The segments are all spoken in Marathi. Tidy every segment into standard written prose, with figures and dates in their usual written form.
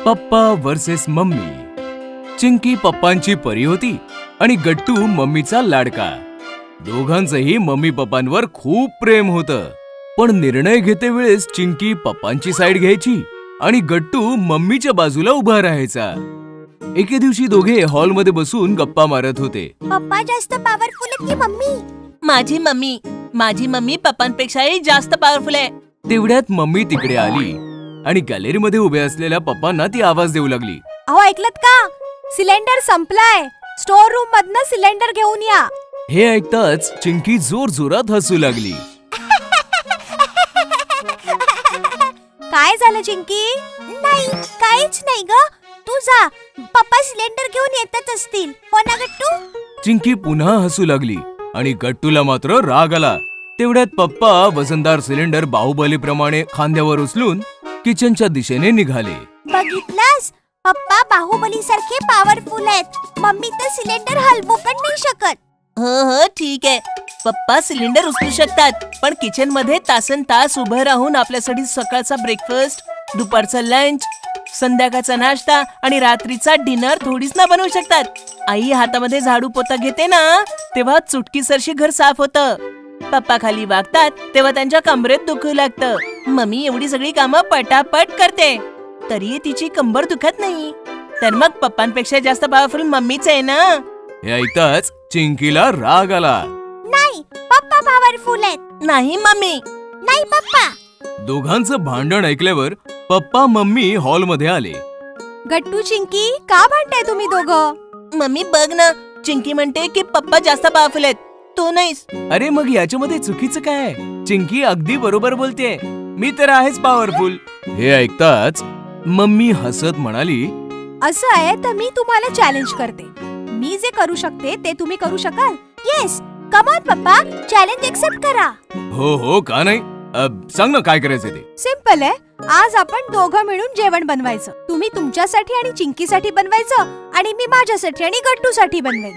पप्पा वर्सेस मम्मी. चिंकी पप्पांची परी होती आणि गट्टू मम्मीचा लाडका. दोघांचंही मम्मी पप्पांवर खूप प्रेम होतं. पण निर्णय घेते वेळेस चिंकी पप्पांची साईड घ्यायची आणि गट्टू मम्मीच्या बाजूला उभा राहायचा. एके दिवशी दोघे हॉलमध्ये बसून गप्पा मारत होते. पप्पा जास्त पॉवरफुल आहेत की मम्मी? माझी मम्मी पप्पांपेक्षाही जास्त पॉवरफुल आहे. तेवढ्यात मम्मी तिकडे आली आणि गॅलरीमध्ये उभे असलेल्या पप्पांना ती आवाज देऊ लागली. अहो ऐकलत का? सिलेंडर संपलाय. स्टोर रूम मधनं सिलेंडर घेऊन या. हे ऐकताच चिंकी जोर जोरात हसू लागली. काय झालं चिंकी? नाही काहीच नाही ग. तू जा, पप्पा सिलेंडर घेऊन येतच असतील, हो ना गट्टू? चिंकी पुन्हा हसू लागली आणि गट्टूला मात्र राग आला. तेवढ्यात पप्पा वजनदार सिलेंडर बाहुबलीप्रमाणे खांद्यावर उचलून किचनच्या दिशेने निघाले. बघितलंस? पप्पा बाहुबली सारखे पॉवरफुल आहेत. मम्मी तर सिलेंडर हलवू पण नाही शकत. हो ठीक आहे. पप्पा सिलेंडर उचलू शकतात, पण किचन मध्ये तासन तास उभं राहून आपल्यासाठी सकाळचा ब्रेकफास्ट, दुपारचा लंच, संध्याकाळचा नाश्ता आणि रात्रीचा डिनर थोडीच ना बनवू शकतात. आई हातामध्ये झाडू पोता घेते ना, तेव्हा चुटकीसरशी घर साफ होतं. पप्पा खाली वागतात तेव्हा त्यांच्या कमरेत दुखू लागतं. मम्मी एवढी सगळी कामं पटापट करते, तरी तिची कंबर दुखत नाही. तर मग पप्पांपेक्षा जास्त पॉवरफुल मम्मीच आहे ना. हे ऐकताच चिंकीला राग आला. नाही, पप्पा पॉवरफुल आहेत. नाही मम्मी. नाही पप्पा. दोघांचं भांडण ऐकल्यावर पप्पा मम्मी हॉलमध्ये आले. गट्टू चिंकी का भांडताय तुम्ही दोघं? मम्मी बघ ना, चिंकी म्हणते की पप्पा जास्त पॉवरफुल आहेत, तू नाहीस. अरे मग याच्यामध्ये चुकीचं काय? चिंकी अगदी बरोबर बोलते. मी तर आहेच पॉवरफुल. हे ऐकताच मम्मी हसत म्हणाली, असं आहे तर मी तुम्हाला चॅलेंज करते. मी जे करू शकते ते तुम्ही करू शकाल? येस, कम ऑन पप्पा, चॅलेंज एक्सेप्ट करा. हो का नाही? सांग ना काय करायचं ते. सिंपल आहे. आज आपण दोघं मिळून जेवण बनवायचं. तुम्ही तुमच्यासाठी आणि चिंकीसाठी बनवायचं आणि मी माझ्यासाठी आणि गट्टूसाठी बनवेन.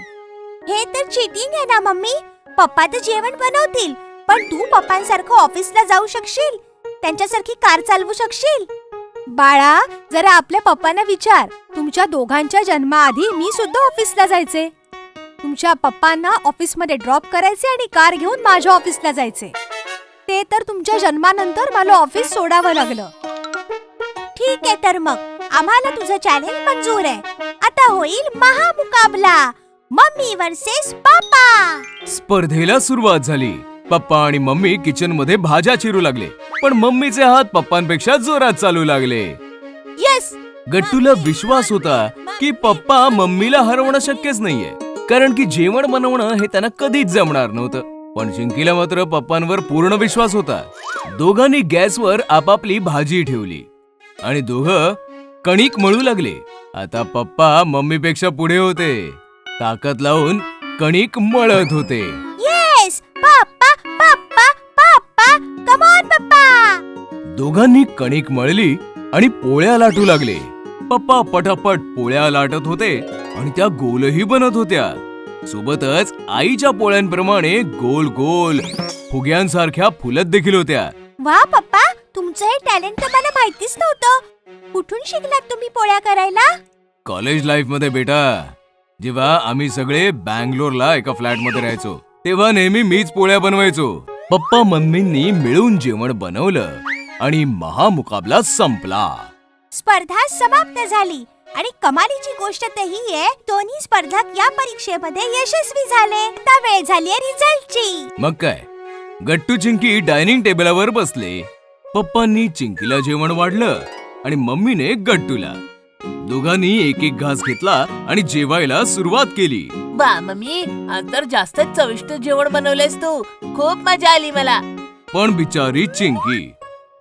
हे तर चीटिंग आहे ना मम्मी? पप्पा तर जेवण बनवतील, पण तू पप्पांसारखं ऑफिसला जाऊ शकशील, त्यांच्यासारखी कार चालवू शकशील? बाळा, जरा आपल्या पप्पांना विचार. तुमच्या दोघांच्या जन्माआधी मी सुद्धा ऑफिसला जायचे. तुमच्या पप्पांना ऑफिसमध्ये ड्रॉप करायचे आणि कार घेऊन माझ्या ऑफिसला जायचे. ते तर तुमच्या जन्मानंतर मला ऑफिस सोडावं लागलं. ठीक आहे, तर मग आम्हाला तुझं चॅलेंज मंजूर आहे. आता होईल महामुकाबला, मम्मी वर्सेस पप्पा. स्पर्धेला सुरुवात झाली. पप्पा आणि मम्मी किचन मध्ये भाज्या चिरू लागले, पण मम्मीचे हात पप्पांपेक्षा जोरात चालू लागले. येस. गट्टूला विश्वास होता की पप्पा मम्मीला हरवणं शक्यच नाहीये, कारण की जेवण बनवणं हे त्यांना कधीच जमणार नव्हतं. पण चिंकीला मात्र पप्पांवर पूर्ण विश्वास होता. दोघांनी गॅसवर आपापली भाजी ठेवली आणि दोघं कणिक मळू लागले. आता पप्पा मम्मीपेक्षा पुढे होते. ताकद लावून कणिक मळत होते. येस, पप्पा पप्पा पप्पा, कम ऑन पप्पा. दोघांनी कणिक मळली आणि पोळ्या लाटू लागले. पप्पा पटापट पोळ्या लाटत होते आणि त्या गोलही बनत होत्या. सोबतच आईच्या पोळ्यांप्रमाणे गोल गोल फुग्यांसारख्या फुलत देखील होत्या. वा पप्पा, तुमचं हे टॅलेंट तर मला माहितीच नव्हतं. कुठून शिकलात तुम्ही पोळ्या करायला? कॉलेज लाईफ मध्ये बेटा, जेव्हा आम्ही सगळे बँगलोरला एका फ्लॅट मध्ये राहायचो, तेव्हा नेहमी मीच पोळ्या बनवायचो. पप्पा मम्मींनी मिळून जेवण बनवलं आणि महामुकाबला संपला. स्पर्धा समाप्त झाली आणि कमालीची गोष्ट तर ही आहे, दोन्ही स्पर्धक या परीक्षेमध्ये यशस्वी झाले. आता वेळ झाली रिझल्टची. मग काय, गट्टू चिंकी डायनिंग टेबलावर बसले. पप्पांनी चिंकीला जेवण वाढलं आणि मम्मीने गट्टूला. दोघांनी एक एक घास घेतला आणि जेवायला सुरुवात केली. वा मम्मी, आज तर जास्तच चविष्ट जेवण बनवलेस तू. खूप मजा आली मला. पण बिचारी चिंकी,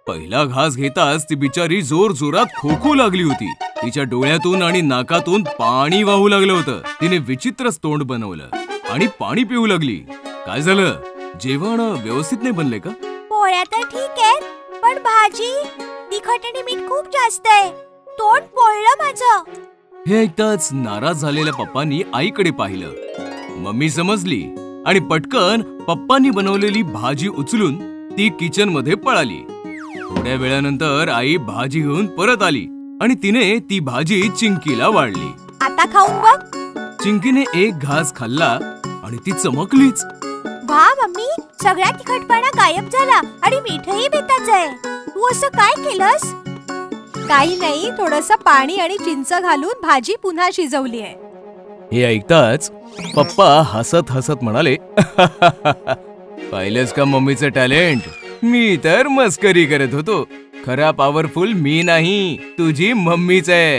पहिला घास घेताच ती बिचारी जोर जोरात खोकू लागली होती. तिच्या डोळ्यातून आणि नाकातून पाणी वाहू लागलं होतं. तिने विचित्रच तोंड बनवलं आणि पाणी पिऊ लागली. काय झालं? जेवण व्यवस्थित नाही बनले का? पोळ्या तर ठीक आहेत, पण भाजी, तिखट आणि मीठ खूप जास्त आहे. तोंड पोळलं माझं. हे ऐकताच नाराज झालेल्या पप्पांनी आईकडे पाहिलं. मम्मी समजली आणि पटकन पप्पांनी बनवलेली भाजी उचलून ती किचन मध्ये पळाली. थोड्या वेळानंतर आई भाजी घेऊन परत आली आणि तिने ती भाजी चिंकीला वाढली. आता खाऊन बघ. चिंकीने एक घास खाल्ला आणि ती चमकलीच. वा मम्मी, सगळा तिखटपणा गायब झाला आणि मीठही बेताच आहे. तू असं काय केलंस? काही नाही, थोडंसं पाणी आणि चिंच घालून भाजी पुन्हा शिजवली आहे. हे ऐकताच पप्पा हसत हसत म्हणाले, पाहिलंस का मम्मीचं टॅलेंट? मी तर मस्करी करत होतो. खरा पॉवरफुल मी नाही, तुझी मम्मीच आहे.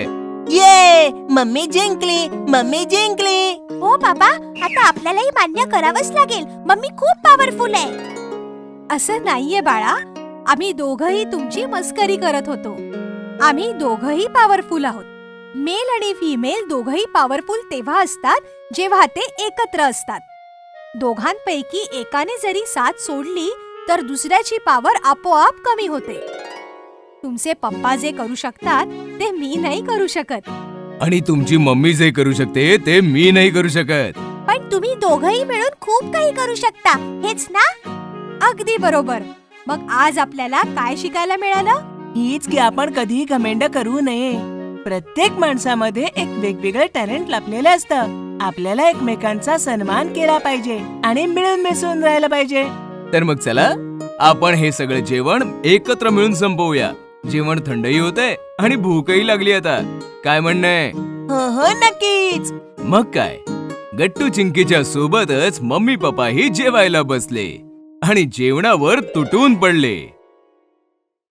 ये मम्मी जिंकली, मम्मी जिंकली. हो बाबा, आता आपल्यालाही मान्य करावंच लागेल. मम्मी खूप पॉवरफुल आहे. असं नाहीये बाळा, आम्ही दोघंही तुमची मस्करी करत होतो. आम्ही दोघंही पॉवरफुल आहोत. मेल आणि फिमेल दोघंही पॉवरफुल तेव्हा असतात जेव्हा ते एकत्र असतात. दोघांपैकी एकाने जरी साथ सोडली तर दुसऱ्याची पॉवर आपोआप कमी होते. तुमचे पप्पा जे करू शकतात ते मी नाही करू शकत. आणि तुमची मम्मी जे करू शकते ते मी नाही करू शकत. पण तुम्ही दोघंही मिळून खूप काही करू शकता, हेच ना? अगदी बरोबर. मग आज आपल्याला काय शिकायला मिळालं? हीच की आपण कधीही घमेंड करू नये. प्रत्येक माणसामध्ये एक वेगवेगळं टॅलेंट लपलेलं असतं. आपल्याला एकमेकांचा सन्मान केला पाहिजे आणि मिळून मिसळून राहायला पाहिजे. तर मग चला, आपण हे सगळं जेवण एकत्र मिळून संपवूया. जेवण थंडही होतंय आणि भूकही लागली आता. काय म्हणणंय? हो नक्कीच. मग काय, गट्टू चिंकीच्या सोबतच मम्मी पप्पाही जेवायला बसले आणि जेवणावर तुटून पडले.